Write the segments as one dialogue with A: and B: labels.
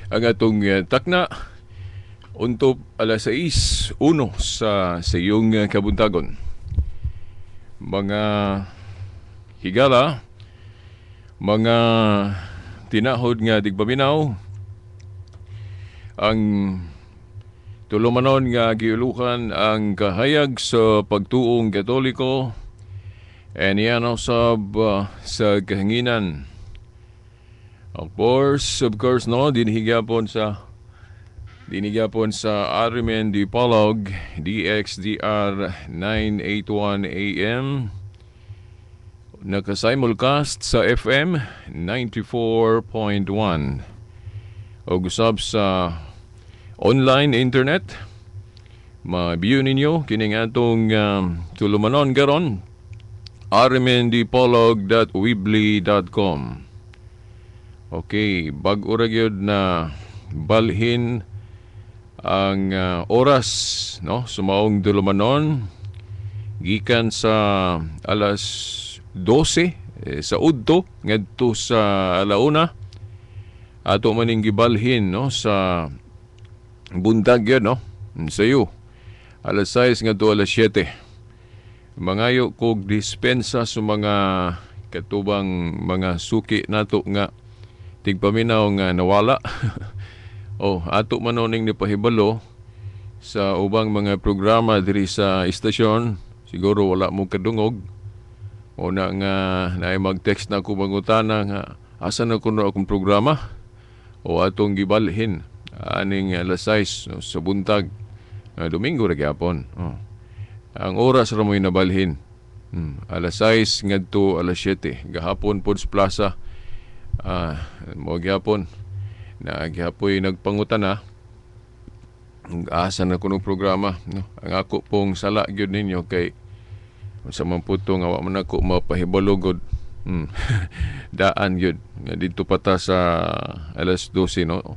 A: ang atong takna untop alas 6:01 sa iyong kabuntagon. Mga higala, mga tinahod nga tigpaminaw, ang tulumanon nga giulukan ang kahayag sa pagtuong Katoliko and yan usab sa kahanginan. Of course, no, dinihigapon sa Arimen Dipolog DXDR 981 AM, nakasimulcast sa FM 94.1 o gusab sa online internet. Ma-view ninyo kining atong tulumanon karon arimendipolog.weebly.com. Okay, bag-o ra gyud na balhin ang oras, no, sumaong tulumanon gikan sa alas 12 sa udto ngadto sa alauna. Ato maning gibalhin, no, sa buntag yun, no, sayo alas 6 ngadto alas 7. Mangayo kog dispensa sa mga katubang mga suki nato nga tigpaminaw nga nawala. Ato manoning ni pahibalo sa ubang mga programa diri sa istasyon, siguro wala mo kadungog o na nga naay mag-text na ko mangutana nga asa na kuno akong programa o atong gibalhin aning alas 6, no, sa buntag, Domingo ra gyapon. Ang oras ra mo'y nabalhin, alas 6 ngadto alas 7 gahapon pod sa plaza. Mo gyapon na gyapoy nagpangutana asa na kuno programa, no? Ang ako pong sala gyud ninyo kay sa mamputo nga wa man ako mapahibalogod daan gyud nga didto pata sa alas 12, no,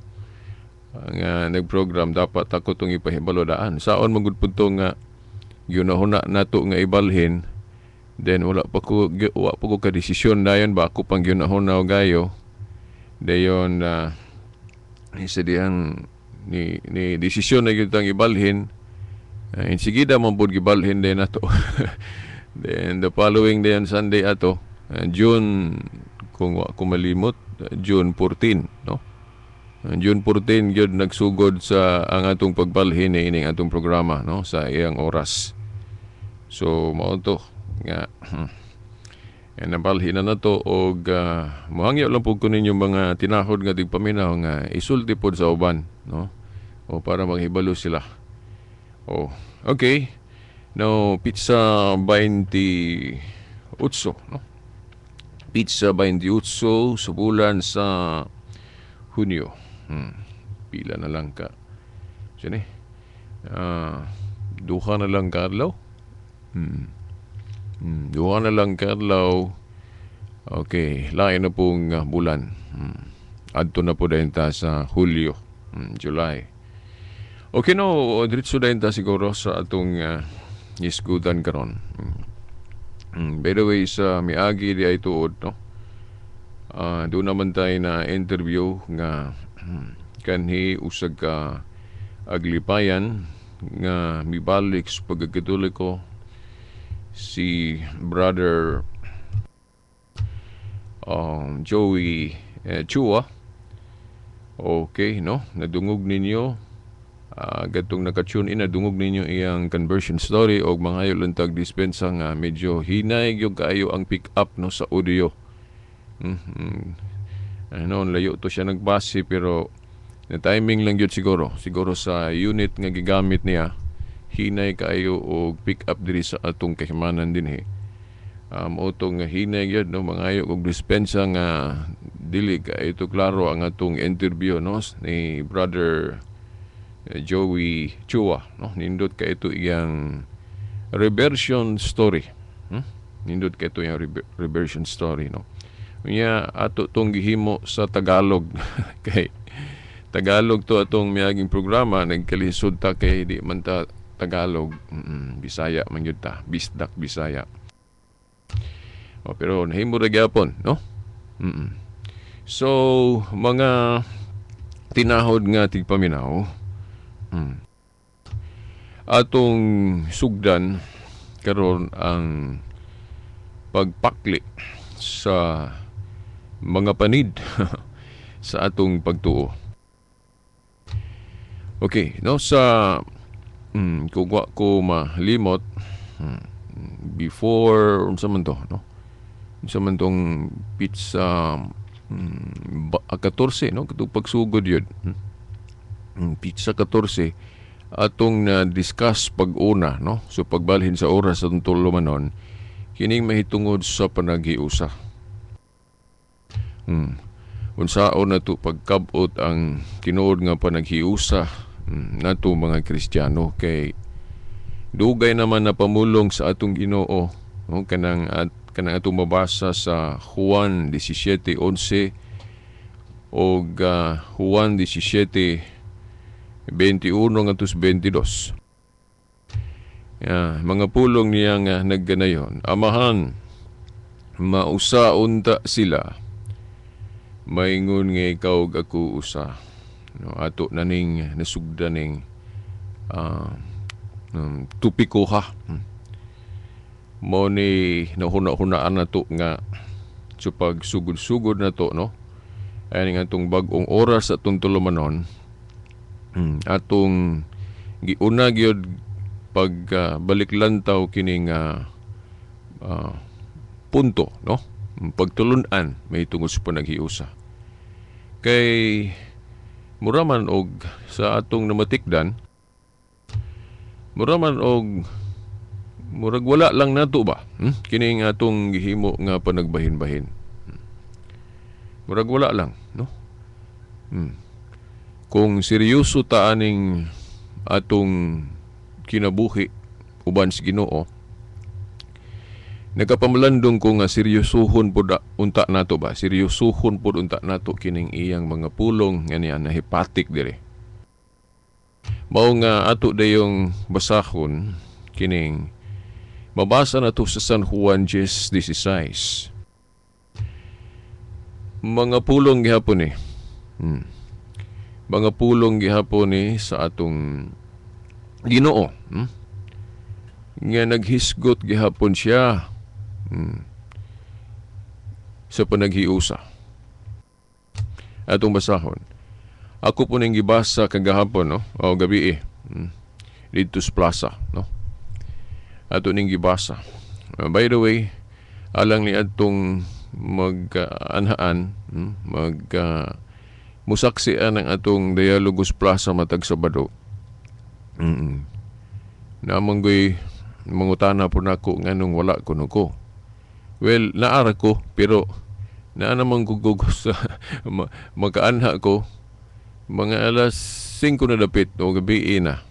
A: nga nagprogram dapat ako tong ipahibalo daan saon magud pud nga ginahuna nato nga ibalhin. Then wala pa ko ka desisyon dayon ba ako pang ginahuna o gayo dayon isa diyang ni desisyon na gyud tang ibalhin. Insigida man pud gibalhin din nato. Then the following day on Sunday ato, June, kung wa ko malimot, June 14, no? June 14 gyud nagsugod sa ang atong pagbalhin ining atong programa, no, sa iyang oras. So mao to nga nabalhin na to og mohangyo lang pud ko ninyo mga tinahod nga tigpaminaw nga isulti pod sa uban, no, o para maghibalo sila. Okay. No, pizza 28, no? Pizza 28 sa bulan sa Hunyo. Pila na lang ka. Sini? Duha na lang kadlaw. Duha na lang kadlaw. Okay, lain na pong bulan. Adto na po dahil ta sa Hulyo, July. Okay, no, diretso dahil ta siguro sa atong isgudan karon. By the way, sa miagi di ay tuod, no? Doon naman tayo na interview nga kanhi usag ka aglipayan nga mibalik sa pagkakatoliko si Brother Joey Chua. Okay, no? Nadungog ninyo gatong nakatune in, nadungog ninyo iyang conversion story o mga luntag dispensa nga medyo hinay yung kaayo ang pick up, no, sa audio. Layo to siya nagbase pero na timing lang yun siguro sa unit nga gigamit niya hinay kaayo og pick up diri sa atong kahimanan din auto nga hinay yun, no, mangayo og dispensa nga dili kaayo to klaro ang atong interview, no, ni Brother Joey Chua, no, nindot ka ito iyang reversion story. Nindot ka ito iyang reversion story, no. Unya ato tong gihimo sa Tagalog kay Tagalog to atong miaging programa, nagkalisod ta kay di man ta Tagalog, Bisaya man gyud ta, bisdak Bisaya. Pero nahimo ra gyapon, no. So mga tinahod nga tigpaminaw. Atong sugdan karon ang pagpakli sa mga panid sa atong pagtuo. Okay, no, sa kung wa ko malimot, before unsa man to, no? Unsa man tong pizza 14, no? Katong pagsugod yun. Pizza 14 atong na-discuss pag-una, no? So pagbalhin sa oras sa atong tulumanon, kining mahitungod sa panaghiusa. Unsaon na to pagkabot ang tinuod nga panaghiusa nato mga Kristiyano, kay dugay naman na pamulong sa atong Ginoo, no? kanang atong mabasa sa Juan 17:11 o Juan 17:21 ngantos 22. Mga pulong niya nga nagganayon, Amahan, mausa unta sila, maingon nga ikaw ug ako usa. No, ato naning nasugdaning tupiko ha. Mo ni nahuna-hunaan na to nga so pag sugod-sugod na to, no? Ay nga itong bagong oras atong tulumanon, atong giuna gyud pag baliklantaw kining punto, no? Pagtulunan may tungod sa panaghiusa. Kay muraman og sa atong namatikdan, muraman og murag wala lang nato ba? Kining atong gihimo nga panagbahin-bahin. Murag wala lang, no? Kung seryoso ta aning atong kinabuhi uban sa Ginoo, nagapamalandong ko nga seryosohon pod unta nato ba? Seryosohon pod unta nato kining iyang mga pulong nga niya na hepatic dire. Mao nga ato dayong basahon kining mabasa na to sa San Juan 10:16. Mga pulong gihapon ni. Mga pulong gihapon ni sa atong Ginoo. Nga naghisgot gihapon siya sa panaghiusa. Atong basahon. Ako po ning gibasa kagahapon, no? O gabi dito sa plaza, no? Ato ning gibasa. By the way, alang ni atong mag-anhaan, musaksian ang atong Dialogos Plaza matag Sabado. Namanggoy mangutana po nako nganong wala ko nuko. Well, naara ko, pero naa namang gugugos sa magkaanha ko mga alas 5 na dapit o gabi na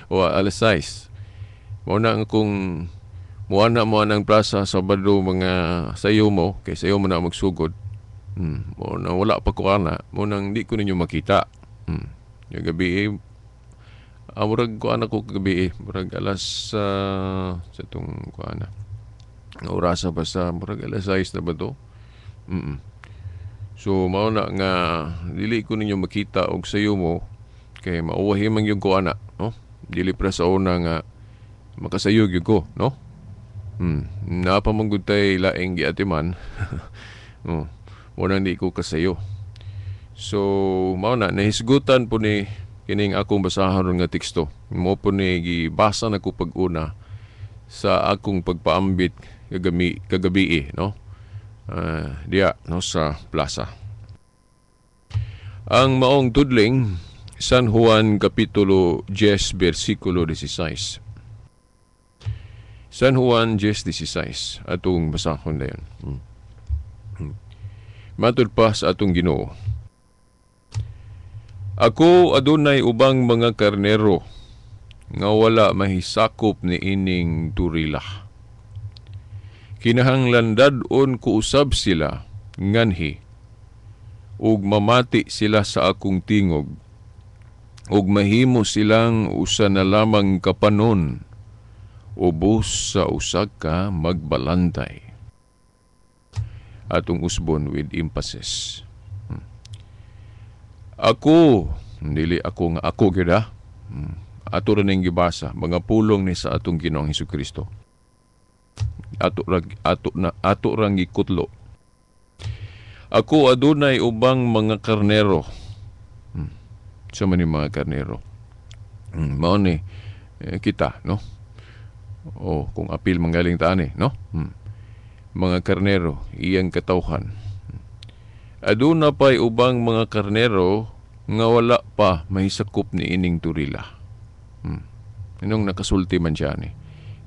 A: o alas 6. Muna kung muana mo ang plaza Sabado mga sayo mo, kay sayo mo na magsugod. Muna wala pa ko ana, muna hindi ko ninyo makita. Yung gabi murag ko anak ko gabi murag alas sa itong ko ana. Orasa pa sa murag alas 6 na ba to? So mao na nga dili ko ninyo makita og sayo mo kay mauwahi man yung ko ana, no? Dili pra sa una nga makasayog yung ko, no? Napamanggod tayo laing giatiman. Muna hindi ko kasayo. So mao na nahisgutan po ni kining akong basahan nga teksto. Mo po ni gibasa na ko pag-una sa akong pagpaambit kagabi, no? Diya, no, sa plaza. Ang maong tudling San Juan Kapitulo 10 versikulo 16. San Juan 10:16 atong basahon dayon. Matud pa sa atong Ginoo. Ako adunay ubang mga karnero nga wala mahisakop ni ining turila. Kinahanglan dadon ko usab sila nganhi ug mamati sila sa akong tingog ug mahimo silang usa na lamang kapanon ubos sa usa ka magbalantay. Atong usbon with emphasis. Ako, dili ako nga ako gyud ha. Ato ra ning gibasa mga pulong ni sa atong Ginoong Hesukristo. Ato rang gikutlo. Ako adunay ubang mga karnero. Sa man yung mga karnero. Mao ni kita, no? O kung apil manggaling taani, no? Mga karnero, iyang katawhan. Aduna pa'y ubang mga karnero nga wala pa mahisakop ni ining turila. Inong nakasulti man siya ni.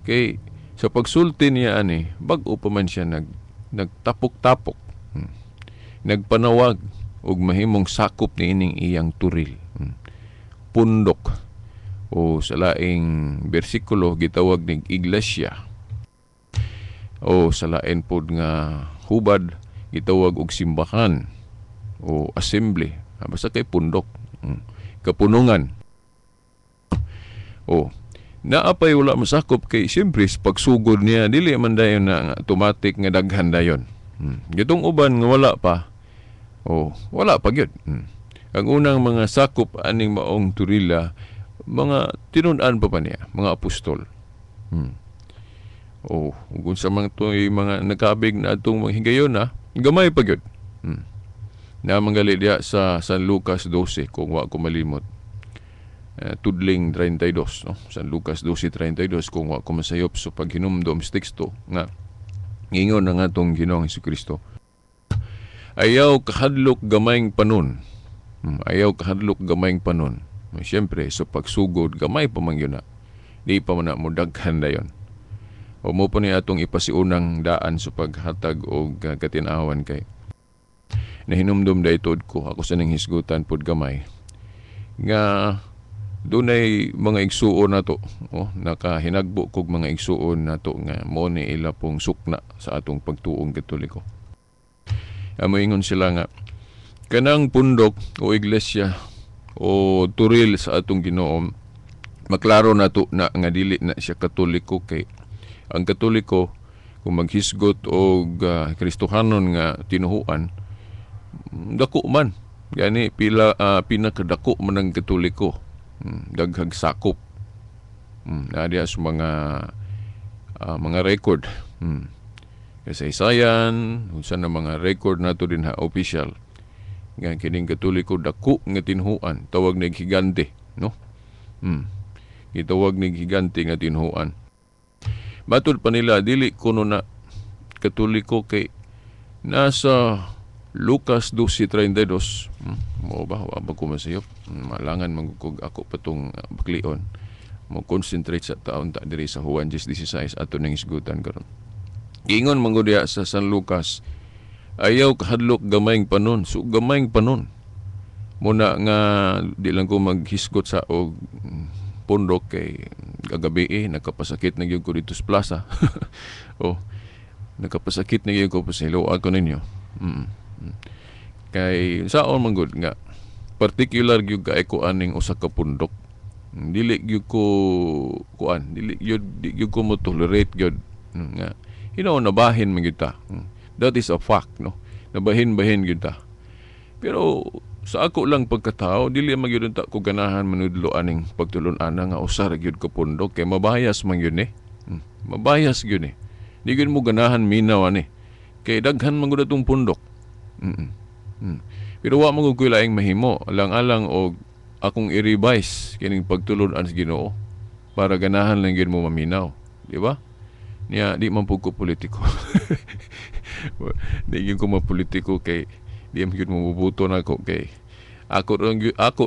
A: Kay sa pagsulti niya ani, bag-o pa man siya nagtapok-tapok. Nagpanawag og mahimong sakop ni ining iyang turil. Pundok o sa laing bersikulo gitawag ning iglesia. O sa lain pod nga hubad gitawag og simbahan o assembly. Basta kay pundok. Kapunungan. O naapay wala masakop kay siyempre pagsugod niya dili man dayon na automatic nga daghan dayon. Gitong uban nga wala pa. O wala pa gyud. Ang unang mga sakop aning maong turila mga tinun-an pa niya, mga apostol. O kung sa mga nakabig na atong mga higayon na gamay pa gyud. Na manggali diya sa San Lucas 12 kung wa ko malimot. Tudling 32, no? San Lucas 12:32 kung wa ko masayop so paghinumdom sa teksto nga ngingon ang atong Ginoong Hesukristo. Ayaw kahadlok gamayng panon. Ayaw kahadlok gamayng panon. Siyempre, so pagsugod, gamay pa man yun na. Di pa man na mo daghan dayon. O mo pa ni atong ipasiunang daan sa paghatag o katinawan kay nahinumdum da itod ko ako sa nang hisgutan pod gamay nga dunay mga igsuon nato nakahinagbo kog mga igsuon nato nga mo ni ila pong sukna sa atong pagtuong Katoliko. Moingon sila nga kanang pundok o iglesia o turil sa atong Ginoo maklaro nato na nga dili na siya Katoliko kay ang Katoliko kung maghisgot og Kristohanon nga tinuhuan dako man gani pinakadako man ang Katoliko daghag sakop diya sa mga record kasaysayan unsa na mga record nato din ha official nga kining Katoliko dako nga tinuhuan tawag nig higante no gitawag nig higante nga tinuhuan. Matod pa nila dili kuno na Katoliko kay nasa Lucas 12:32 mo ba wa ko masayop malangan magkug ako patong baklion mo concentrate sa taon ta diri sa Juan 10:16 ato nang isgutan karon. Ingon man gud sa San Lucas ayaw kahadlok gamayng panon so gamayng panon muna nga di lang ko maghisgot sa og pundok kay kagabi nakapasakit na gyud ko dito sa plaza. Nakapasakit na gyud ko pa sa hiluan ko ninyo. Kay saon man gud nga particular gyud kay ko aning usa ka pundok. Dili gyud ko kuan, dili gyud ko mo tolerate gyud nga nabahin man gyud ta. That is a fact, no. Nabahin-bahin gyud ta. Pero sa ako lang pagkatao, dili man gyud ta ko ganahan manudlo aning pagtulon-ana nga usa ra gyud ka pundok kay mabayas man gyud ni. Mabayas gyud ni. Di gyud mo ganahan minaw ani. Kay daghan man gud atong pundok. Pero wa man gud ko laing mahimo, alang-alang og akong i-revise kining pagtulon-an sa Ginoo para ganahan lang gyud mo maminaw, di ba? Niya di man pud ko politiko. Di gyud ko mapolitiko kay di man gyud mo bubuto na ako kay ako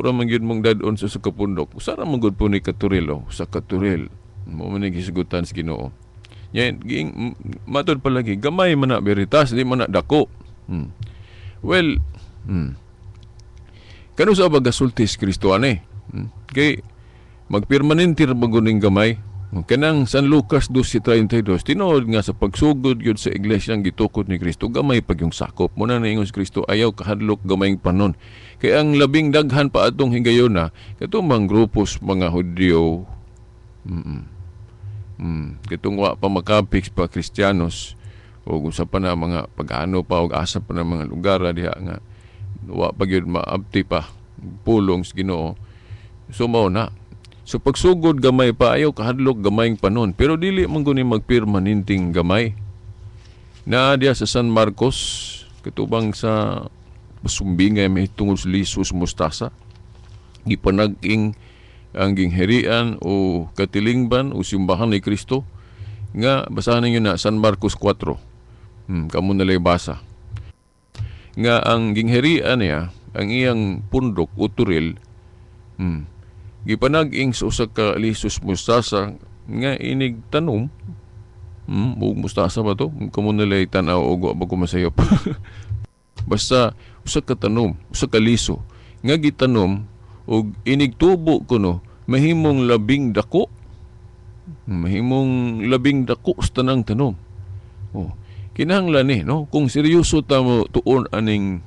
A: ra man gyud mong dadon sa kapundok. Usa ra man gud po ni Katuril sa Katuril. Mo man gisgutan sa Ginoo. Yan matod palagi gamay man na veritas di man na dako. Well, kanu sa bagasultis Kristo ani. Kay magpermanente ra baguning gamay. Kanang San Lucas 12:32 tinuod nga sa pagsugod gyud sa iglesia ang gitukod ni Kristo gamay pag yung sakop mo na ingon si Kristo ayaw kahadlok gamayng panon kay ang labing daghan pa atong higayon na katong mga grupos mga Hudyo katong wa pa makapix pa Kristiyanos o usa pa na mga pag-ano pa og asa pa na mga lugar diha nga wa pa gyud maabti pa pulong sa Ginoo. So mao na. So pagsugod gamay pa ayaw kahadlok gamayng panon, pero dili man guni magpermanenteng gamay. Na diya sa San Marcos katubang sa sumbingay may tungod sa lisos mustasa. Gipanag-ing ang gingherian o katilingban o simbahan ni Kristo nga basahan ninyo na San Marcos 4. Kamo nalay basa. Nga ang gingherian niya, ang iyang pundok o turil, gipanag-ing sa usa ka lisos mustasa nga inig tanom. Mustasa ba to? Kamo nalay tan-aw og ba ko masayop. Basta usa ka tanom, usa ka liso nga gitanom og inigtubo kuno mahimong labing dako. Mahimong labing dako sa tanang tanom. Kinahanglan ni no kung seryoso ta mo tuon aning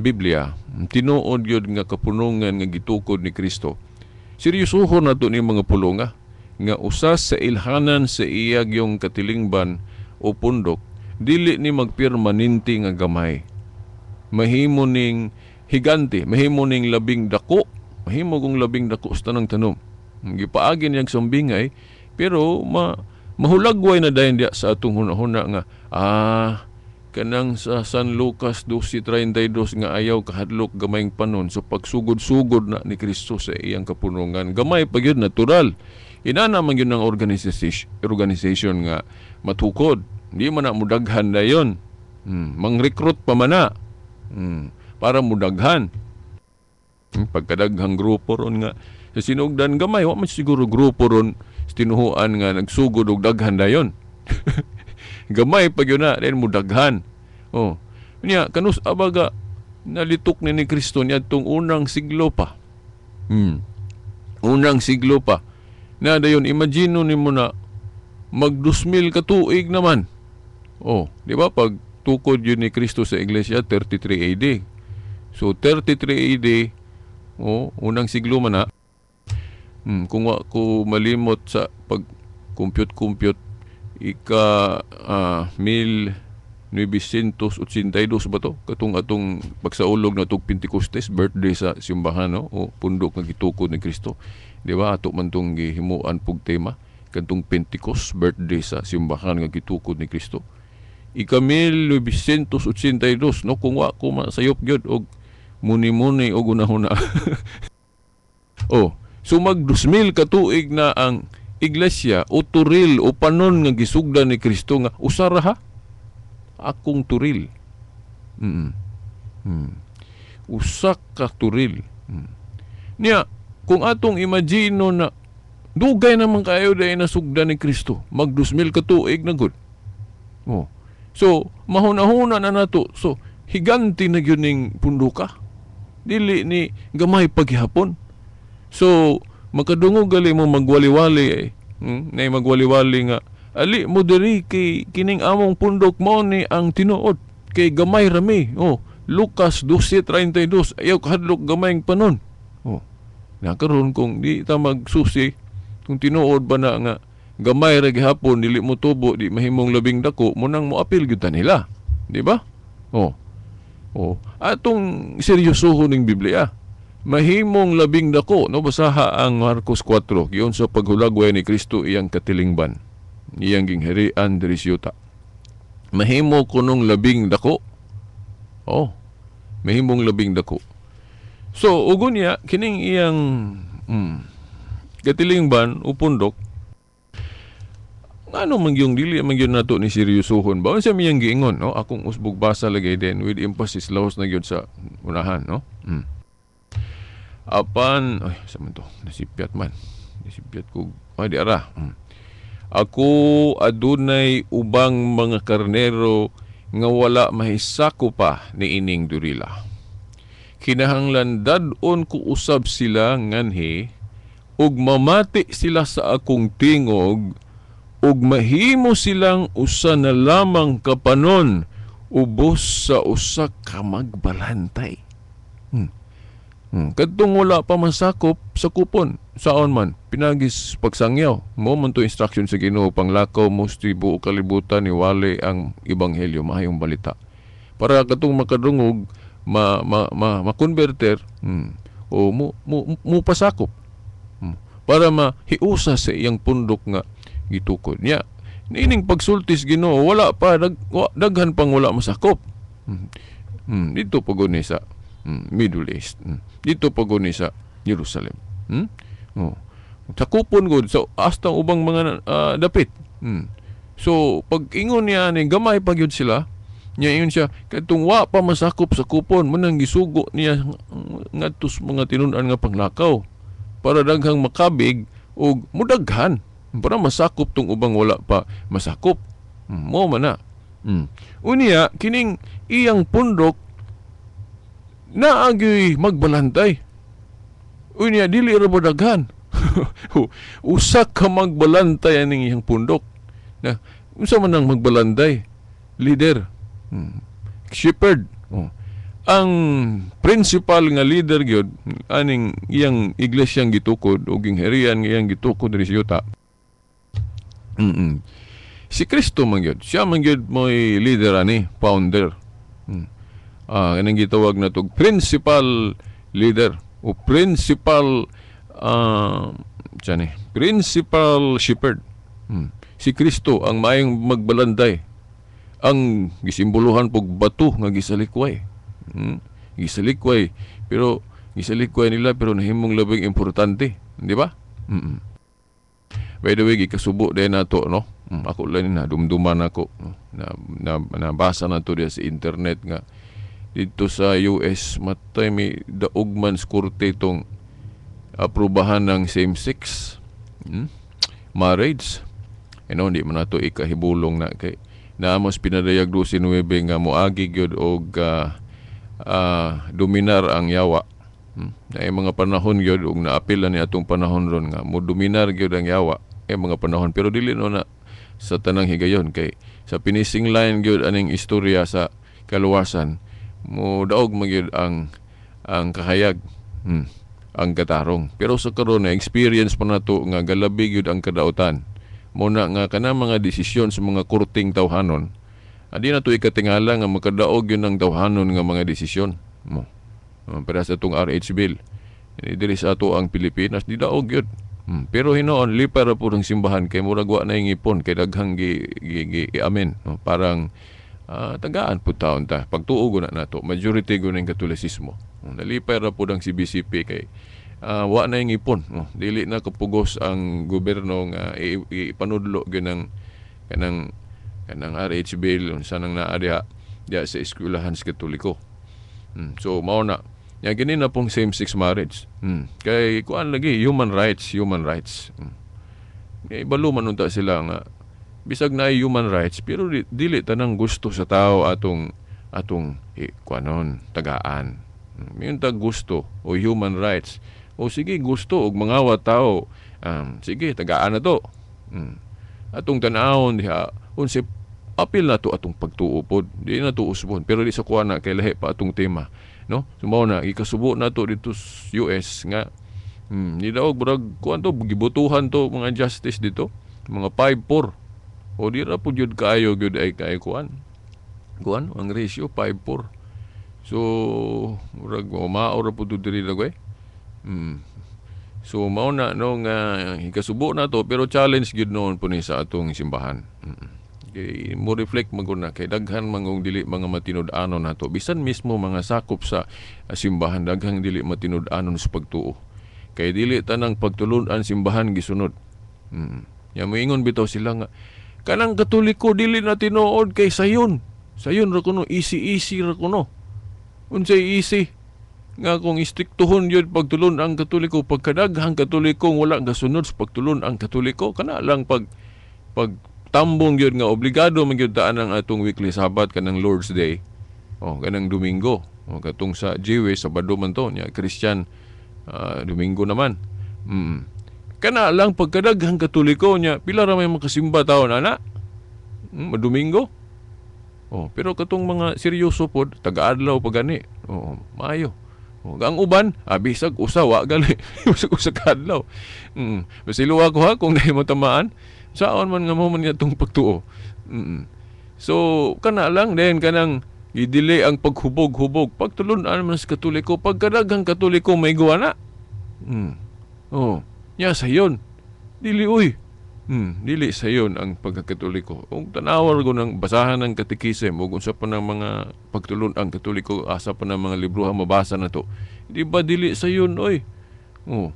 A: Biblia, tinuod gyud nga kapunungan nga gitukod ni Kristo. Seryosohon nato ni mga pulonga nga usa sa ilhanan sa iyag yung katilingban o pundok dili ni magpermanente nga gamay. Mahimo ning higante, mahimo ning labing dako, mahimo kong labing dako sa tanang tanom. Gipaagin yang sambingay, pero mahulagway na dayon diya sa atong hunahuna nga kanang sa San Lucas 12:32 nga ayaw kahadlok gamayng panon, so pagsugod-sugod na ni Kristo sa iyang kapunungan. Gamay pa gyud natural. Inana man gyud ng organization nga matukod. Di man na mudaghan dayon. Mang-recruit pa man na. Para mudaghan. Pagkadaghang grupo ron nga sa sinugdan gamay, wa man siguro grupo ron tinuhuan nga nagsugod og daghan dayon. Gamay pa gyud na den mudaghan. Niya kanus abaga nalitok ni Kristo niya tong unang siglo pa. Unang siglo pa. Na dayon imagine nimo na mag 2000 ka tuig naman. Di ba pag tukod yun ni Kristo sa iglesia 33 AD. So 33 AD, unang siglo man na. Kung ako malimot sa pag-compute ika 1982 ba to? Katong atong pagsaulog na itong Pentecostes, birthday sa simbahan, o pundok nga gitukod ni Kristo. Di ba? Ato man itong gihimuan pug tema. Katong Pentecost, birthday sa simbahan nga gitukod ni Kristo. Ika 1982, no? Kung wa ko masayop gyud og muni-muni og una-una. So mag 2000 ka tuig na ang iglesia o turil o panon nga gisugdan ni Kristo nga usara ha? Akong turil. Usak ka turil. Niya, kung atong imagino na dugay naman kayo dahil nasugdan ni Kristo, mag 2000 ka tuig na gud. So, mahuna-huna na nato. So, higanti na yun ng punduka. Dili ni gamay paghihapon. So, makadungog gali mo magwali-wali na magwali-wali nga ali mo diri kay kining among pundok mo ni ang tinuod kay gamay rami. Lucas 12:32 ayaw kahadlok gamayng panon. Nakaroon kung di ta magsusi kung tinuod ba na nga gamay ra gihapon dili mo tubo di mahimong labing dako mo nang moapil gyud ta nila, di ba? Atong seryosohon ning Biblia. Mahimong labing dako, no, basaha ang Marcos 4 giyon sa paghulagway ni Kristo iyang katilingban, iyang gingherian diri sa yuta. Mahimo kunong labing dako. Mahimong labing dako. So ugon niya kining iyang katilingban o pundok. Ano man yung dili man yun nato ni seryosohon ba? Unsa miyang giingon, no? Akong usbog basa lagay din with emphasis lawas na gyud sa unahan, no? Apan, sa man to? Nasipyat man. Nasipyat ko. Di ara. Ako adunay ubang mga karnero nga wala mahisako pa ni ining durila. Kinahanglan dadon ko usab sila nganhi ug mamati sila sa akong tingog ug mahimo silang usa na lamang kapanon ubos sa usa ka magbalantay. Kadtong wala pa masakop sa kupon saon man pinagis pagsangyaw mo man to instruction sa Ginoo panglakaw mo sa tibuok kalibutan ni wali ang ebanghelyo mahayong balita para katong makadungog ma-converter, o mo pasakop, para mahiusa sa iyang pundok nga gitukod niya. Nining pagsultis Ginoo, wala pa daghan pang wala masakop. Dito pagod ni sa Middle East. Dito pagod ni sa Jerusalem. Oh. Sakupon gud sa astang ubang mga dapit. So pag ingon niya ni gamay pa gyud sila, niya ingon siya kadtong wa pa masakop sa kupon mo nang gisugo niya ngadtos mga tinun-an nga panglakaw para daghang makabig og mudaghan para masakop tong ubang wala pa masakop. Mo man na. Unya kining iyang pundok naagyoy magbalantay. Unya dili ra daghan. Usa ka magbalantay aning iyang pundok. Na unsa man ang magbalantay? Leader. Shepherd. Ang principal nga leader gyud aning iyang iglesyang gitukod o gingharian nga iyang gitukod diri sa yuta. Si Kristo man gyud. Siya man gyud mo'y leader ani, founder. Kanang gitawag na tog principal leader o principal principal shepherd. Si Kristo ang maayong magbalanday. Ang gisimbolohan pog bato nga gisalikway. Gisalikway pero gisalikway nila pero nahimong labing importante, di ba? By the way, gikasubo din nato, no? Ako lang na dumduman ako, no? Nabasa na to sa internet nga dito sa US matay may daugman skurte itong aprubahan ng same-sex marriage. Hindi man nato ikahibulong na kay naamos pinadayag 19 nga moagi gyud og dominar ang yawa. Na mga panahon gyud og naapil ni atong panahon ron nga mo dominar gyud ang yawa mga panahon pero dili no na sa tanang higayon kay sa finishing line gyud aning istorya sa kaluwasan mo daog magyud ang kahayag ang katarong pero sa karon na experience pa nato nga galabi gyud ang kadautan mo na nga kana mga desisyon sa mga kurting tawhanon adi na to ikatingala nga makadaog yun ang tawhanon nga mga desisyon mo para sa itong RH bill diri sa ato ang Pilipinas di daog yun. Pero hinoon lipa ra purong simbahan kay murag wa na ngipon kay daghang amen no? Parang tagaan pud taon ta pagtuo na nato majority go ning Katolisismo. Nalipay ra pud ang CBCP kay wa na ngipon no? Dili na kapugos ang gobyerno nga ipanudlo gyud kanang RH bill unsa nang naa diha sa eskwelahan sa Katoliko. So mao na ya gini na pong same-sex marriage. Kay kuan lagi human rights. Kay balo man unta sila nga bisag na human rights pero dili tanang gusto sa tao atong kuanon tagaan. Mayun ta gusto o human rights. O sige gusto og mangawa tao. Sige tagaan na to. Atong tan-awon diha unsa apil na to atong pagtuo pod. Di na to usbon pero di sa kuan na kay lahi pa atong tema. No? Sumaw na ikasubo na to dito sa US nga ni daog brag kuan to gibutuhan to mga justice dito mga 5-4 o di ra pud jud kaayo gyud ay kay kuan ang ratio 5-4 so murag mao ra pud diri dagway so mao na no nga ikasubo na to pero challenge gyud noon po ni sa atong simbahan. Kay mo reflect maguna kay daghan mangong dili mga matinud-anon nato bisan mismo mga sakop sa simbahan daghang dili matinud-anon sa pagtuo kay dili tanang pagtulon-an simbahan gisunod. Ya moingon bitaw sila nga kanang Katoliko dili na tinuod kay sayon ra kuno easy ra kuno unsay easy nga kung istriktuhon yun pagtulon ang Katoliko pagkadaghang Katolikong wala gasunod sa pagtulon ang Katoliko kana lang pag tambong yun nga obligado man gyud taan ang atong weekly Sabbath kanang Lord's Day kanang Domingo katong sa Jewish Sabado man to nya Christian Domingo naman kana lang pagkadaghang Katoliko nya pila ra may makasimba taon ana Domingo pero katong mga seryoso pod taga-adlaw pagani maayo ang uban bisag usawa gali bisag usa ka adlaw basiluwa ko ha kung dahil mo tamaan saon man nga mo man itong pagtuo. So kana lang then kanang Idili ang paghubog-hubog. Pagtulunan man sa Katoliko, pagkadaghang Katoliko may guwana. Oh, nya sayon. Dili uy. Dili sayon ang pagkakatoliko. Kung tanawar ko ng basahan ng katekisem o kung sa pa ng mga pagtulon ang Katoliko, asa pa ng mga librohan mabasa na to. Di ba dili sayon oy? Oh.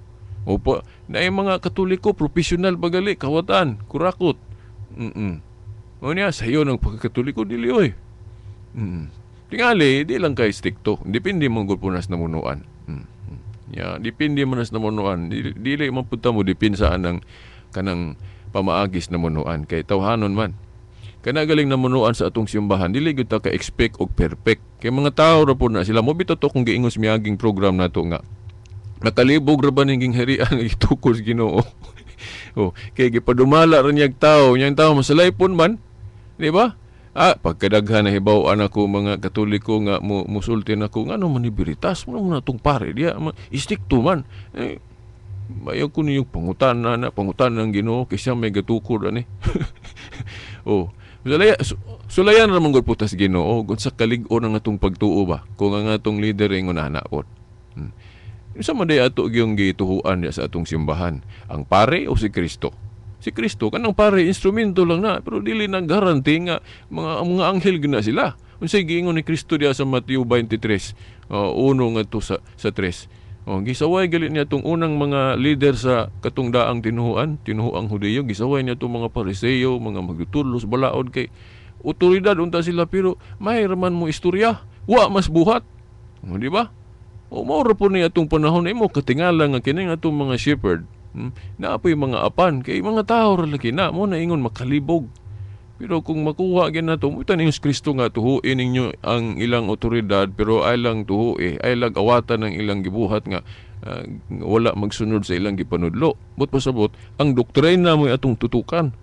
A: O pa, na yung mga Katoliko, profesional bagali, kawatan, kurakot. O niya, sayon ang pagkakatoliko, dili oy. Tingali, di lang kay stricto. Depende mong gulpunas na munuan. Depende mo nas na munuan. Dili mapunta mo dipinsaan ng kanang pamaagis na munuan. Kay tawhanon man. Kanagaling na munuan sa atong simbahan, dili gyud ta ka expect og perfect. Kay mga tao ra po na sila mo bitaw to kung giingos miaging program nato nga. Nakalibog ra ba ning herian nga itukod Ginoo. Kay gipadumala ra niyag tao, niyang tao masalaypon man, di ba? Pagkadaghan na hibaw-an ako mga Katoliko nga musulti na ko, ano man ibiritas mo na itong pare, diya, istikto man. Bayaw ko niyong pangutan ng Ginoo, kasi may gatukod, sulayan naman gulputas Ginoo, kung sa kalig-o ng atong pagtuo ba, kung ang atong leader ay ngunanapot. Sa maday ato yung gituhuan sa atong simbahan, ang pare o si Kristo? Si Kristo kanang pare instrumento lang na, pero dili nang garanti nga mga anghel gina sila. Unsay giingon ni Kristo diya sa Mateo 23, uno nga to sa 3. Gisaway gali niya tong unang mga leader sa katong daang tinuhuang Hudiyo, gisaway niya tong mga Pariseo, mga magtutulos balaod kay otoridad unta sila, pero may raman mo istorya, wa mas buhat. Di ba? Mao ra po niya atong panahon imo katingala nga kini nga atong mga shepherd. Naapoy mga apan kay mga tao ra lagi na mo na ingon makalibog. Pero kung makuha gyud nato mo taning Kristo nga tuhuin ninyo ang ilang otoridad, pero ay lang ay lang awatan ng ilang gibuhat nga wala magsunod sa ilang gipanudlo. But pasabot ang doktrina mo atong tutukan.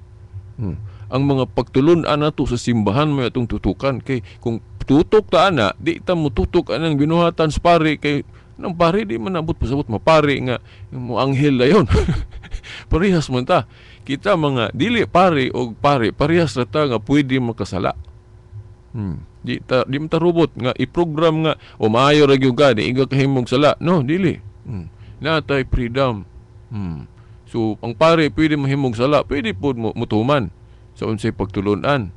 A: Ang mga pagtulon-an nato sa simbahan mo atong tutukan, kay kung tutok ta ana di ta mo tutok anang binuhatan sa pare, kay nang pare di man abot pasabot mapare nga mo anghel dayon. Parehas man ta. Kita mga dili pare o pare, parehas ra ta nga pwede makasala. Di man ta robot nga i-program nga o maayo ra gyud ka di iga kahimong sala. No, dili. Natay freedom. So ang pare pwede mahimong sala, pwede pod mo mutuman sa unsay pagtulunan.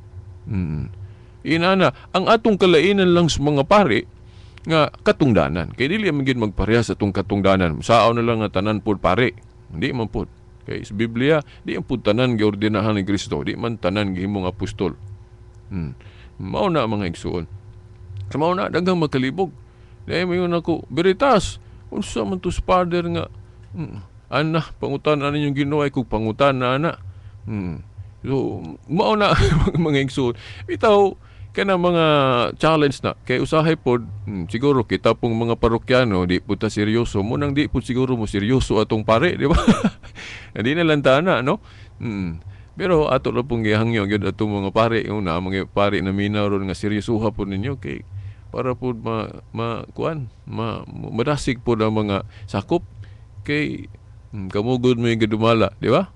A: Inana ang atong kalainan lang sa mga pare nga katungdanan. Kay dili man gid magparehas atong katungdanan. Saaw na lang nga tanan pod pare. Hindi man pod. Kay sa Biblia, di man pod tanan giordinahan ni Kristo, di man tanan gihimong apostol. Mao na mga igsuon. Sa mao na daghang makalibog. Dahil mayon ako, veritas. Unsa man to father nga ana pangutan-an ninyong Ginoo ay kog pangutan na ana. So mao na mga igsuon. Bitaw kana mga challenge na kay usahay pod siguro kita pong mga parokyano di pud ta seryoso mo nang di pud siguro mo seryoso atong pare, di ba? Hindi na lang tana, no? Pero ato ra pong gihangyo gyud atong mga pare, una mga pare na minaw ron nga seryosoha pod ninyo kay para pod madasig pod ang mga sakop kay kamugod mo yung gadumala, di ba?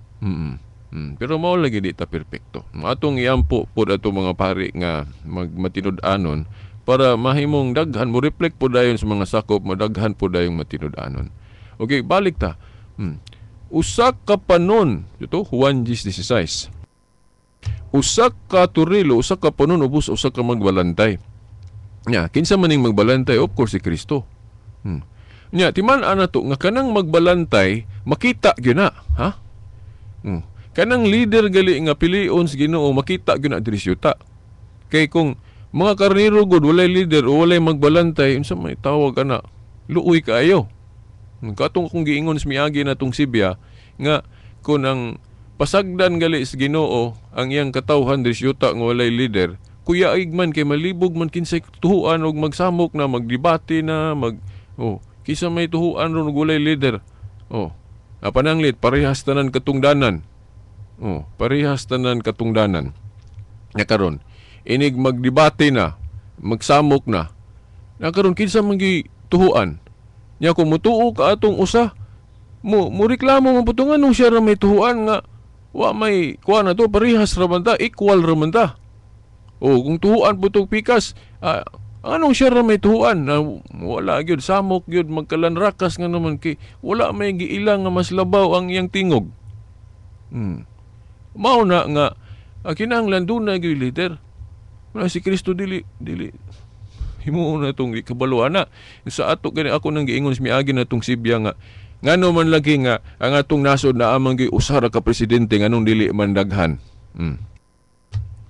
A: Pero mao lagi di ta perpekto. Atong iampo pod ato mga pari nga matinud-anon para mahimong daghan mo reflect pod dayon sa mga sakop, madaghan pod dayong matinud-anon. Okay, balik ta. Usa ka panon, ito Juan 10:16. Usa ka turilo, usa ka panon ubos usa ka magbalantay. Nya, kinsa man ning magbalantay? Of course si Kristo. Nya, timan-an nato nga kanang magbalantay makita gyud na, ha? Kanang leader gali nga pilion sa Ginoo makita gyud na diri syuta. Kay kung mga karnero gud walay leader o walay magbalantay, unsa may tawag ana? Luoy kaayo. Katong kung giingon sa miagi natong Sibya nga kun ang pasagdan gali sa Ginoo ang iyang katawhan diri syuta nga walay leader, kuya igman kay malibog man kinsay tuhuan og magsamok na magdebate na kisa may tuhuan ron og walay leader. Pananglit parehas tanan katungdanan. Parehas tanan katungdanan. Nga karon, inig magdebate na, magsamok na. Nga karon kinsa man gi tuhuan. Nya kung mutuo ka atong usa, mo reklamo man putungan nung siya ra may tuhuan nga wa may kuha na to, parehas ra man ta, equal ra man ta. Kung tuhuan putong pikas, Ah, anong siya ra may tuhuan na wala gyud samok gyud magkalanrakas nga naman kay wala may giilang nga mas labaw ang iyang tingog. Hmm. Mao na nga kinahanglan dunay gyud leader. Wala si Kristo dili himo na tong kabaluan na sa ato gani ako nang giingon sa miagi na tong Sibya nga ngano man lagi nga ang atong nasod na amang gi usara ka presidente nganong dili man daghan.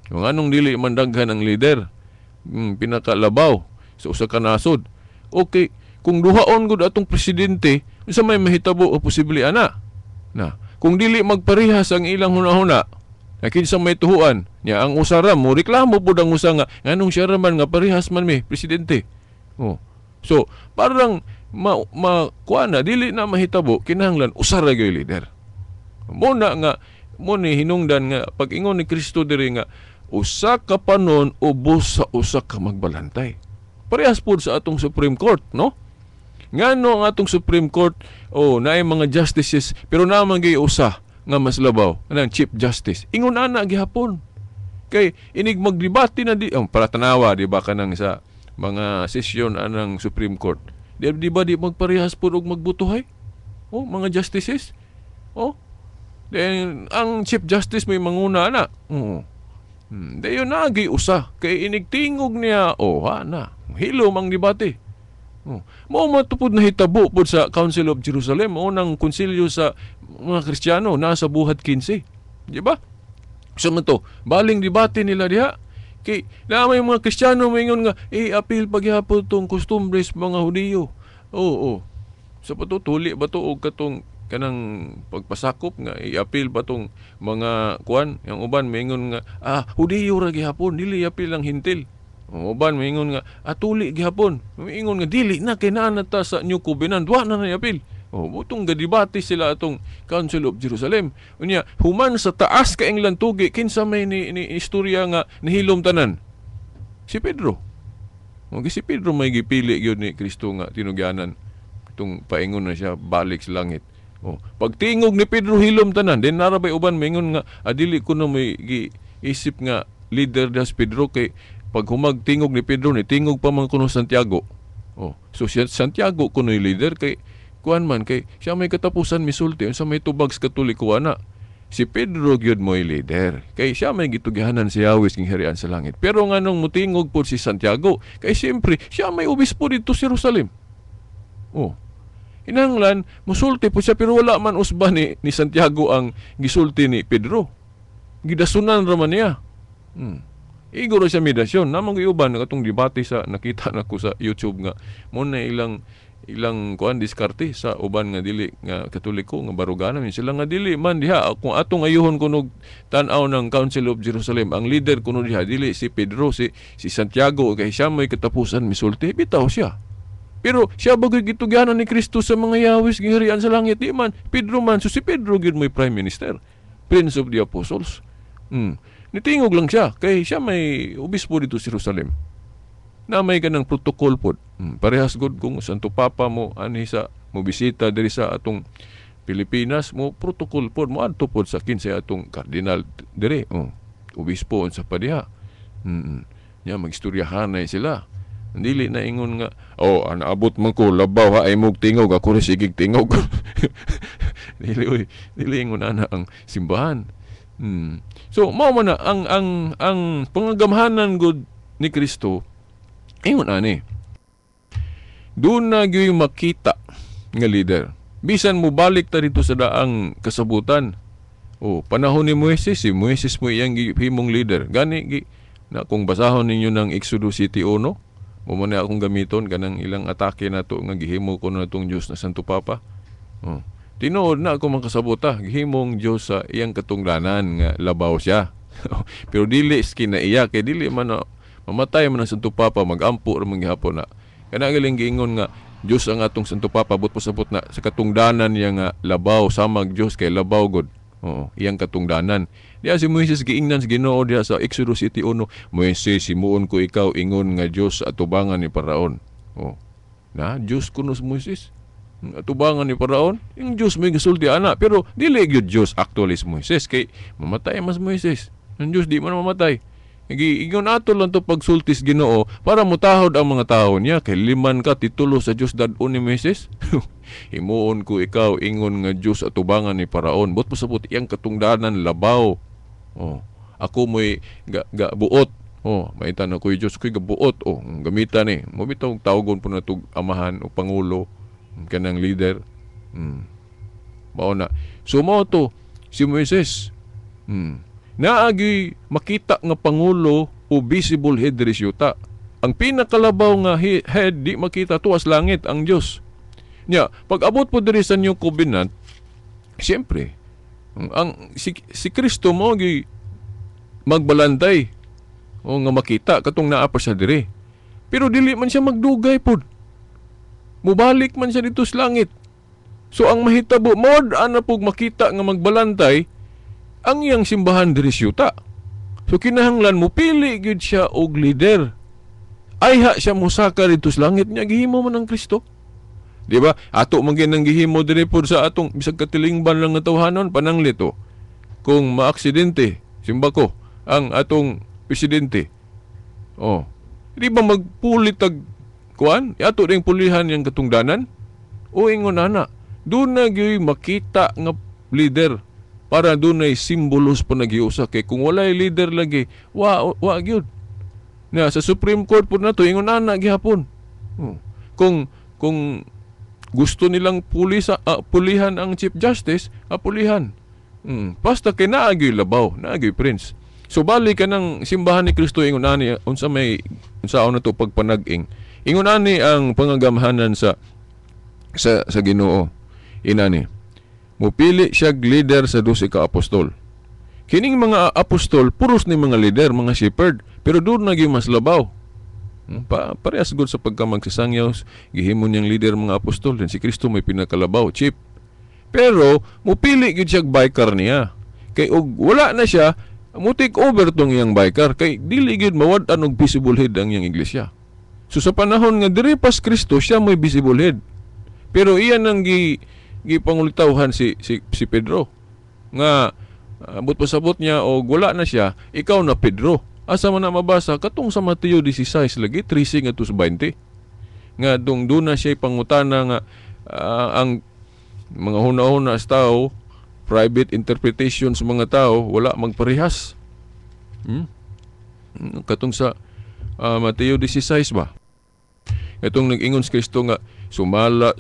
A: Nganong dili man daghan ang leader. Pinakalabaw sa usa ka nasod. Okay, kung duhaon gud atong presidente, unsa may mahitabo o posible ana? Na, kung dili magparehas ang ilang hunahuna, kinsa may tuhuan niya ang usara mo reklamo pud ang usa nga nganong siya man nga parehas man mi presidente. Oh. So, parang kuana dili na mahitabo kinahanglan usara gyud leader. Mo na nga mo ni hinungdan nga pag-ingon ni Kristo diri nga usa ka panon ubos sa usa ka magbalantay. Parehas pud sa atong Supreme Court, no? Ngano ang atong Supreme Court naay mga justices pero naman gyud usa nga mas labaw anang Chief Justice. Ingon ana gihapon. Kay inig magdebate na para tanawa di ba kanang sa mga sesyon anang Supreme Court. Di ba di magparehas pud og magbutuhay? Mga justices. Then ang Chief Justice may manguna na. Dayon nagi usa kay inigtingog niya na hilom ang debate. Mao matupod na hitabo pod sa Council of Jerusalem o nang konsilyo sa mga Kristiyano nasa buhat 15. Di ba? So man to, baling debate nila diha kay na may mga Kristiyano moingon nga appeal pagyapon tong costumbres mga Hudiyo. Sa patutuli ba to og katong kanang pagpasakop nga i-appeal ba tong mga kuan yang uban maingon nga Hudiyo ra gihapon dili appeal ang hintil. Uban maingon nga tuli gihapon maingon nga dili na kay naa ta sa New Covenant wa na i-appeal. Butong gadibati sila atong Council of Jerusalem. Unya human sa taas ka englan tugi kinsa may ni istorya nga nahilom tanan. Si Pedro. Si Pedro may gipili gyud ni Kristo nga tinugyanan itong paingon na siya balik sa langit. Pagtingog ni Pedro hilom tanan then narabay uban maingon nga dili ko na may giisip nga leader das Pedro kay pag humagtingog ni Pedro ni tingog pa man kuno Santiago. So siya Santiago kuno leader kay kuan man kay siya may katapusan misulti sa may tubag sa Katoliko ana. Si Pedro gyud mo'y leader kay siya may gitugyahanan si Yahweh king harian sa langit. Pero nganong mutingog pod si Santiago kay siyempre siya may obispo dito sa Jerusalem. Inanglan, musulti po siya pero wala man usba ni Santiago ang gisulti ni Pedro. Gidasunan raman niya. Iguro siya midasyon. Namang iuban katong debate sa nakita nako sa YouTube nga mo na ilang kuan diskarte sa uban nga dili nga Katoliko nga baruganan sila nga dili man diha kung atong ayuhon kuno tan-aw ng Council of Jerusalem ang leader kuno diha dili si Pedro si Santiago kay siya may katapusan misulti bitaw siya. Pero siya bagoy gitugyanan ni Kristo sa mga Yahweh giharian sa langit di man Pedro man so si Pedro gyud may prime minister, Prince of the Apostles. Nitingog lang siya kay siya may obispo dito sa Jerusalem. Na may ganang protocol pod. Parehas gud kung Santo Papa mo ani sa mo bisita diri sa atong Pilipinas mo protocol pod mo adto pod sa 15 atong kardinal diri. Obispo unsa pa diha. Nya magistoryahan na sila. Dili na ingon nga naabot man ko labaw ay mog tingog ako rin sigig tingog. dili ingon ana ang simbahan. So mao man na ang pangagamhanan gud ni Kristo ingon ani. Doon na gyud makita nga leader. Bisan mo balik ta dito sa daang kasabutan. Panahon ni Moises, si Moises mo iyang himong leader. Gani na kung basahon ninyo ng Exodus 7:1, mo man akong gamiton kanang ilang atake nato nga gihimo ko natong Dios na Santo Papa. Tinuod na ako makasabota gihimong Dios sa iyang katungdanan nga labaw siya. Pero dili skin na iya kay dili man mamatay man ang Santo Papa magampo ra man gihapon na. Kana galing giingon nga Dios ang atong Santo Papa but pasabot na sa katungdanan niya nga labaw samag Dios kay labaw gud. Iyang katungdanan. Diya si Moises giingnan sa Ginoo diya sa Exodus 7:1, Moises simuon ko ikaw ingon nga Dios atubangan ni Paraon. Na Dios kuno si Moises. Atubangan ni Paraon, yung Dios may gisulti ana pero dili gyud Dios actually si Moises kay mamatay mas Moises. Ang Dios di man mamatay. Ingon ato lang to pagsultis Ginoo para mutahod ang mga tao niya kay liman ka titulo sa Dios dad-on ni Moises. Himuon ko ikaw ingon nga Dios atubangan ni Paraon. But pasabot iyang katungdanan labaw. Oh, ako mo'y buot. Oh, maitan ako Dios ko'y gabuot. Oh, gamitan ni. Mo bitaw tawgon po na tug amahan o pangulo kanang leader. Mao na. Sumo to si Moises. Naagi makita nga pangulo o visible head diri yuta. Ang pinakalabaw nga head di makita tuwas langit ang Dios. Nya, pag abot po diri sa New Covenant, siyempre, si Kristo mo gi magbalantay o nga makita katong naa pa siya diri. Pero dili man siya magdugay pod. Mubalik man siya dito sa langit. So ang mahitabo mod ana pug makita nga magbalantay ang iyang simbahan diri sa yuta. So kinahanglan mo pili gyud siya og leader. Ayha siya mosaka dito sa langit nya gihimo man ang Kristo. Di ba? Ato man ginang gihimo diri pod sa atong bisag katilingban lang nga tawhanon pananglit o. Kung maaksidente, simba ko, ang atong presidente. Oh. Di ba magpulit tag kuan? Ato ding pulihan yang katungdanan? O ingon ana, doon na gyud makita nga leader para doon ay simbolos pa nagiusa kay kung walay leader lagi wa gyud na sa Supreme Court po na to ingon ana gihapon. Kung gusto nilang pulihan ang Chief Justice, pulihan. Basta kay naagi labaw, naagi prince. So balik ka ng simbahan ni Kristo ingon ani unsa na to pagpanag-ing. Ingon ani ang pangagamhanan sa Ginoo. Inani mupili siya leader sa 12 ka apostol. Kining mga apostol, puros ni mga leader, mga shepherd, pero doon naging mas labaw. Parehas good sa pagkamagsasangyaw, gihimo niyang leader mga apostol, din si Kristo may pinakalabaw, chief. Pero, mupili gyud siya biker niya. Kay og wala na siya, mutik over tong iyang biker, kay dili gyud mawad-an og visible head ang iyang iglesia. So sa panahon nga diri pas Kristo, siya may visible head. Pero iyan ang gipangulitawhan si Pedro nga abot pasabot niya o wala na siya, ikaw na Pedro. Asa man na mabasa katong sa Mateo 16 lagi 13 ngadto sa 20 nga doon na siya pangutana nga ang mga huna-huna sa tao, private interpretation sa mga tao wala magparehas. Katong sa Mateo 16 ba, katong nag-ingon si Kristo nga sumala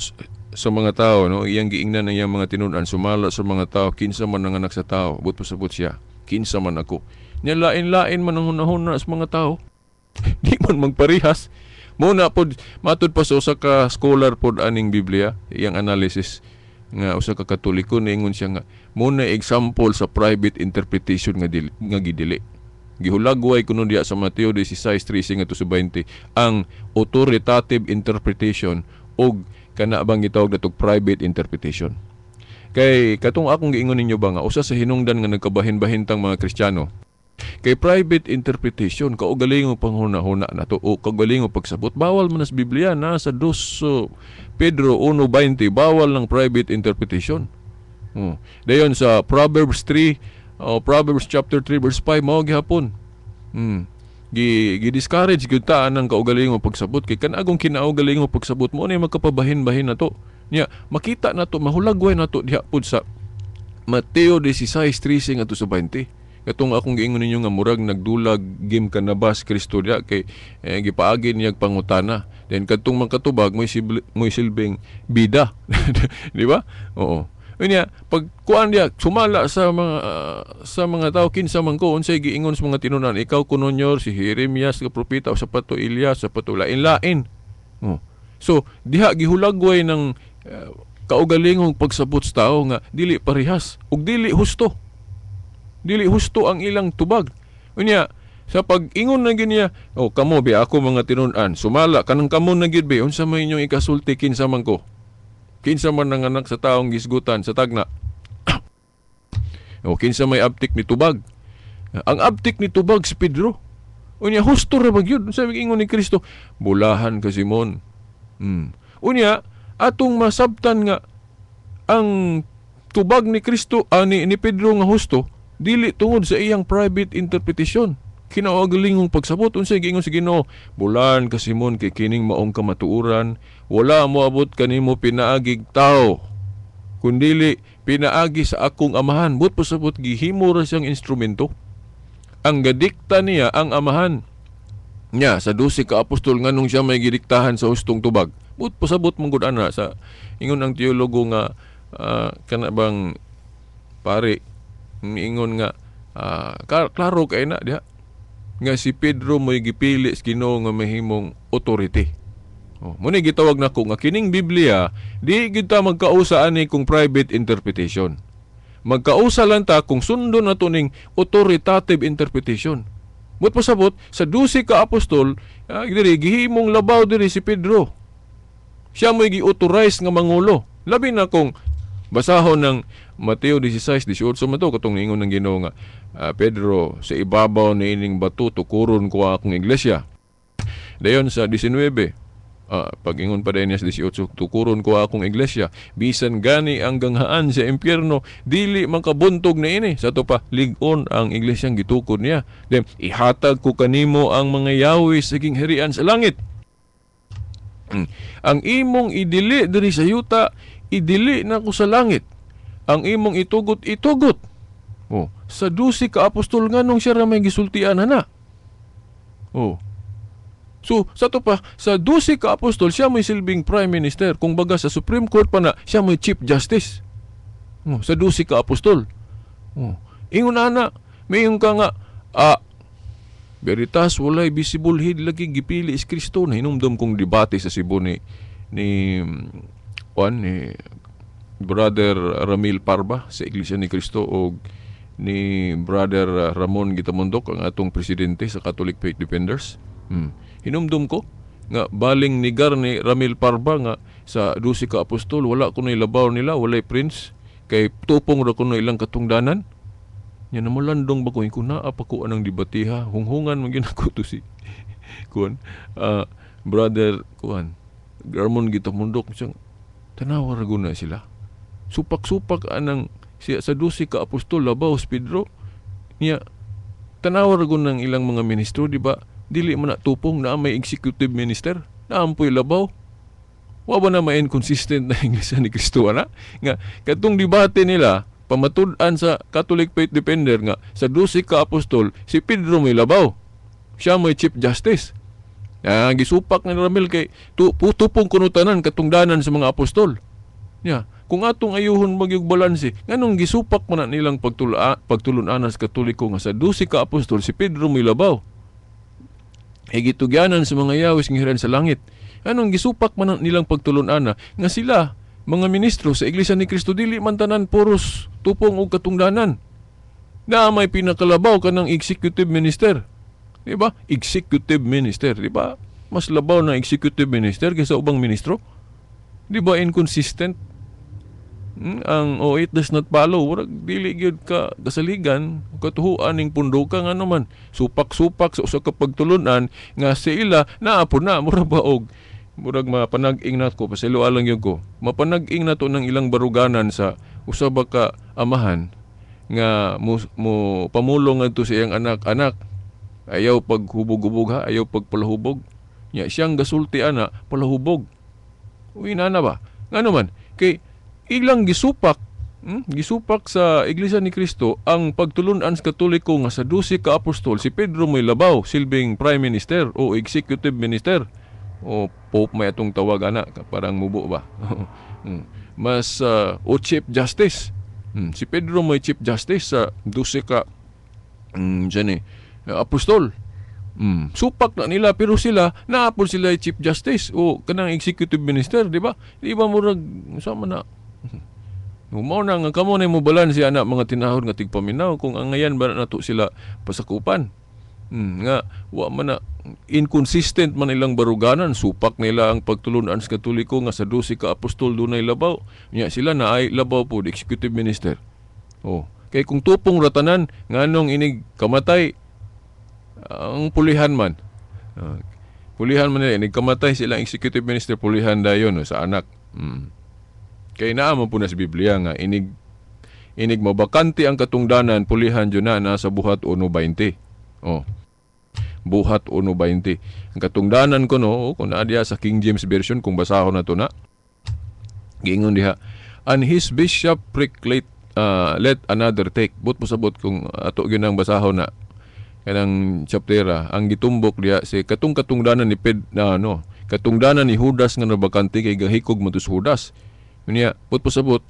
A: sa mga tao, no, iyang giingnan ng iyang mga tinun-an, sumala sa mga tao, kinsa man nanganak sa tao, but pasabot siya, kinsa man ako. Nya lain-lain man ang hunahuna sa mga tao. Di man magparihas. Muna pod matud pa sa usa ka scholar pod aning Biblia, iyang analysis nga usa ka Katoliko niingon siya nga muna example sa private interpretation nga gidili. Gihulagway kuno diya sa Mateo 16:13 ngadto sa 20 ang authoritative interpretation og kana bang gitawag natog private interpretation. Kay katong akong giingon ninyo ba nga usa sa hinungdan nga nagkabahin-bahintang mga Kristiyano kay private interpretation kaugalingong panghuna-huna nato o kaugalingong pagsabot bawal man sa Biblia na sa 2 Pedro 1:20 bawal ng private interpretation. Dayon sa Proverbs 3 Proverbs chapter 3 verse 5 mao gihapon. Gi-discourage gyud ta ang kaugalingong pagsabot kay kanagong kinaugalingong pagsabot mo ni magkapabahin-bahin nato. Nya makita nato mahulagway nato diha pud sa Mateo 16:13 ngadto sa 20. Katong akong giingon ninyo nga murag nagdulag game kanabas Kristo diha kay gipaagi niya pangutana. Then kadtong magkatubag mo'y silbing bida. Di ba? Oo. Unya pag kuan diya sumala sa mga tao kinsa man ko unsay giingon sa mga tinunan ikaw kunonyor si Jeremias nga propeta o sapato Elias sapato lain-lain. So diha gihulagway ng kaugalingong pagsabot sa tao nga dili parehas ug dili husto. Dili husto ang ilang tubag. Unya sa pag-ingon na ginya kamo bi ako mga tinunan sumala kanang kamo na gid be unsa may inyong ikasulti kinsa man ko. Kinsa man nanganak sa taong gisgutan sa tagna. Kinsa may abtik ni tubag. Ang abtik ni tubag si Pedro. Unya husto ra ba gyud sabi ingon ni Kristo, bulahan ka Simon. Unya atong masabtan nga ang tubag ni Kristo ni Pedro nga husto dili tungod sa iyang private interpretation Kinawagalingong pagsabot unsay giingon sa Ginoo, bulan kasimon kay kining maong kamatuoran, wala moabot kanimo pinaagig tao, kundili pinaagi sa akong amahan. But pasabot gihimo ra siyang instrumento. Ang gadikta niya ang amahan niya sa 12 ka apostol nganong siya may gidiktahan sa hustong tubag. But pasabot mong gud ana sa ingon ang teologo nga kana bang pare ingon nga klaro kay na diha nga si Pedro mo'y gipili sa Ginoo nga mahimong authority. Muna gitawag nako nga kining Biblia di gid ta magkausa ani kung private interpretation. Magkausa lang ta kung sundon nato ning authoritative interpretation. But pasabot sa 12 ka apostol, diri gihimong labaw diri si Pedro. Siya mo'y gi-authorize nga mangulo. Labi na kung basahon ng Mateo 16:18 man to katong ingon ng Ginoo nga Pedro, sa ibabaw ni ining bato tukuron ko akong iglesia. Dayon sa 19 pag-ingon pa din niya sa 18, tukuron ko akong iglesia, bisan gani ang ganghaan sa impyerno, dili makabuntog na ini. Sa to pa, ligon ang iglesyang gitukod niya. Then, ihatag ko kanimo ang mga yawi sa gingharian sa langit. Ang imong idili diri sa yuta, idili na ko sa langit. Ang imong itugot, itugot. Sa 12 ka apostol nga nung siya ramay gisultian na. So, sa to pa, sa 12 ka apostol, siya may silbing prime minister. Kung baga sa Supreme Court pa na, siya may chief justice. Sa 12 ka apostol. Ingon na, mayroon ka nga, veritas, walay visible head lagi, gipili is Kristo. Na hinumdum kong debate sa Cebu ni Brother Ramil Parba sa Iglesia ni Cristo o ni Brother Ramon Gitamondok, ang atong presidente sa Catholic Faith Defenders. Hinumdum ko nga baling nigar ni Ramil Parba nga sa 12 ka apostol wala kuno labaw nila, walay prince kay tupong ra kuno ilang katungdanan. Nya namulandong ba ko naa pa ko anang debatiha, hunghungan man ginako to si Brother Ramon Gitamondok siyang tanawa ra guna sila. Supak-supak anang siya sa 12 ka apostol labaw si Pedro niya tanawa ra guna ng ilang mga ministro, di ba? Dili man na tupong na may executive minister na ampoy labaw. Wa ba na may inconsistent na Iglesia ni Cristo na? Nga katong debate nila pamatud-an sa Catholic Faith Defender nga sa 12 ka apostol si Pedro may labaw. Siya may chief justice. Gisupak ni Ramil kay tupong kunutanan katungdanan sa mga apostol. Kung atong ayuhon magyug balanse, nganong gisupak man na nilang pagtulun-anas Katoliko nga sa 12 ka apostol si Pedro may labaw. Gitugyanan sa mga yawis ng hiran sa langit. Anong gisupak man nilang pagtulon-ana nga sila, mga ministro sa Iglesia ni Cristo, dili man tanan puros tupong o katungdanan. Na may pinakalabaw ka ng executive minister. Diba? Executive minister. Diba? Mas labaw na executive minister kaysa ubang ministro. Diba inconsistent? It does not follow. Warag dili gyud ka kasaligan katuhuan ning punduka nga naman supak-supak sa usa ka pagtulunan nga sila naapo na mura ba og murag mapanag-ing nato paselo alang gyud ko mapanag-ing nato ng ilang baruganan sa usa ba ka amahan nga mo pamulong ngadto sa iyang anak ayaw paghubog-hubog ha, ayaw pagpalahubog nya siyang gasulti ana palahubog uy na ba ngano man kay ilang gisupak sa Iglesia ni Cristo ang pagtulun-an sa Katoliko nga sa 12 ka apostol si Pedro may labaw silbing prime minister o executive minister o pope may atong tawag ana parang mubo ba mas o chief justice. Si Pedro may chief justice sa 12 ka apostol. Supak na nila pero sila naapol sila chief justice o kanang executive minister, di ba? Di ba murag sama na mao na nga kamo na mo balanse ana mga tinahod nga tigpaminaw kung ang ngayan ba nato sila pasakupan. Nga wa man na inconsistent man ilang baruganan, supak nila ang pagtulunan sa Katoliko nga sa 12 ka apostol dunay labaw. Nya sila na ay labaw po executive minister. Kay kung tupong ratanan nganong inig kamatay ang pulihan man. Pulihan man nila inig kamatay silang executive minister, pulihan dayon sa anak. Kay naamon po na sa Biblia nga inig mabakante ang katungdanan, pulihan dyan na nasa buhat 1:20. buhat 1:20. Ang katungdanan ko no, kung naa diha sa King James Version, kung basahon na to na, giingon diha, and his bishopric let another take. But pasabot kung ato gyud ang basahon na kanang chaptera, ang gitumbok diha si katungdanan ni katungdanan ni Judas nga nabakante kay gahikog mo to si Judas. Unya, but pasabot,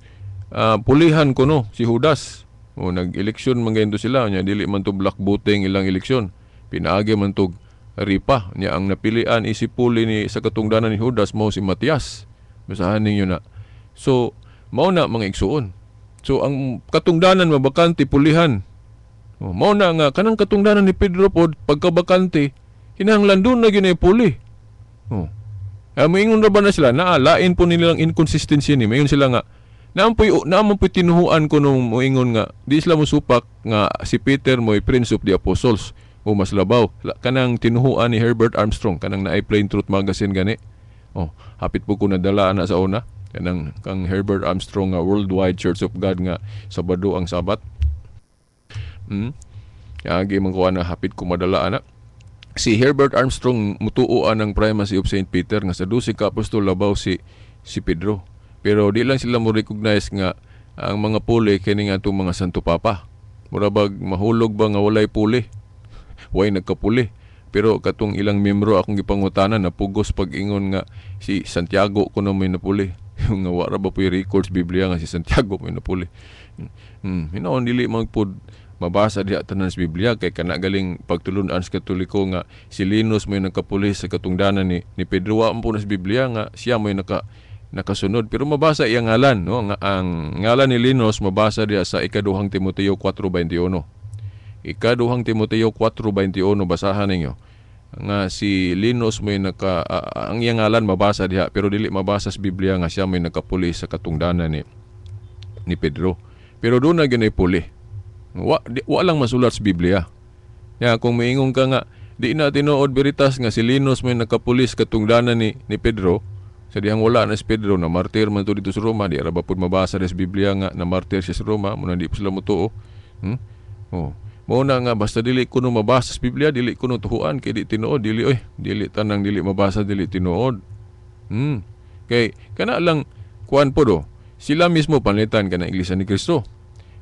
A: pulihan ko no si Judas. O nag-eleksyon man ganito sila, nya dili man to black voting ilang eleksyon. Pinaagi man to ripa, nya ang napilian isipuli ni sa katungdanan ni Judas mao si Matias. Basahan ninyo na. So, mao na mga igsuon. So ang katungdanan mabakante pulihan. Mao na nga kanang katungdanan ni Pedro pod pagkabakante kinahanglan doon na gyud puli. Moingon ra ba na sila na lain po nilang inconsistency ni. Mayon sila nga naamon po tinuhuan ko nung moingon nga di sila mosupak nga si Peter mo'y Prince of the Apostles o mas labaw kanang tinuhuan ni Herbert Armstrong kanang naay Plain Truth Magazine gani. Hapit po ko nadala na sa una kanang kang Herbert Armstrong nga Worldwide Church of God nga Sabado ang Sabat. Agi man ko ana hapit ko madala ana. Si Herbert Armstrong mutuoan ang primacy of St. Peter nga sa 12 ka apostol labaw si Pedro. Pero di lang sila mo recognize nga ang mga puli kini nga itong mga Santo Papa. Murabag mahulog ba nga walay puli? Way nagkapuli. Pero katong ilang membro akong gipangutanan na pugos pag-ingon nga si Santiago kuno may napuli. Nga wala ba po yung records Biblia nga si Santiago may napuli. Hinaon dili magpud mabasa diha tanan sa Biblia kay kana galing pagtulunan sa Katoliko nga si Linus may nakapuli sa katungdanan ni Pedro. Wa po na sa Biblia nga siya may nakasunod, pero mabasa iyang ngalan no, nga ang ngalan ni Linus mabasa diha sa ikaduhang Timoteo 4:21. Ikaduhang Timoteo 4:21 basahan ninyo nga si Linus may ang iyang ngalan mabasa diha pero dili mabasa sa Biblia nga siya may nakapuli sa katungdanan ni Pedro. Pero doon na gyud puli. Wa lang masulat sa Biblia. Kung miingon ka nga di na tinuod veritas nga si Linus may nakapuli sa katungdanan ni Pedro, sa dihang wala na si Pedro na martir man to dito sa Roma, di ara ba pud mabasa sa Biblia nga na martir siya sa Roma, muna di pa sila motuo. Mao na nga basta dili kuno mabasa sa Biblia, dili kuno tuhuan kay di tinuod, dili tanang dili mabasa dili tinuod. Kay kana lang kuan po do. Sila mismo panlitan kana Iglesia ni Kristo.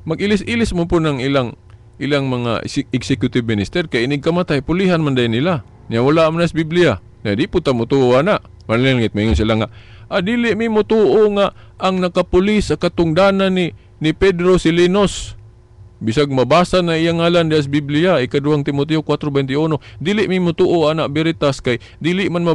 A: Mag-ilis-ilis mo po ng ilang mga executive minister kay inig kamatay pulihan man day nila. Nya wala man sa Biblia. Na di po ta motuo na. Manlingit mayon sila nga dili mi motuo nga ang nakapuli sa katungdanan ni Pedro si Linus. Bisag mabasa na iyang ngalan sa Biblia ikaduhang Timoteo 4:21, dili mi motuo ana veritas kay dili man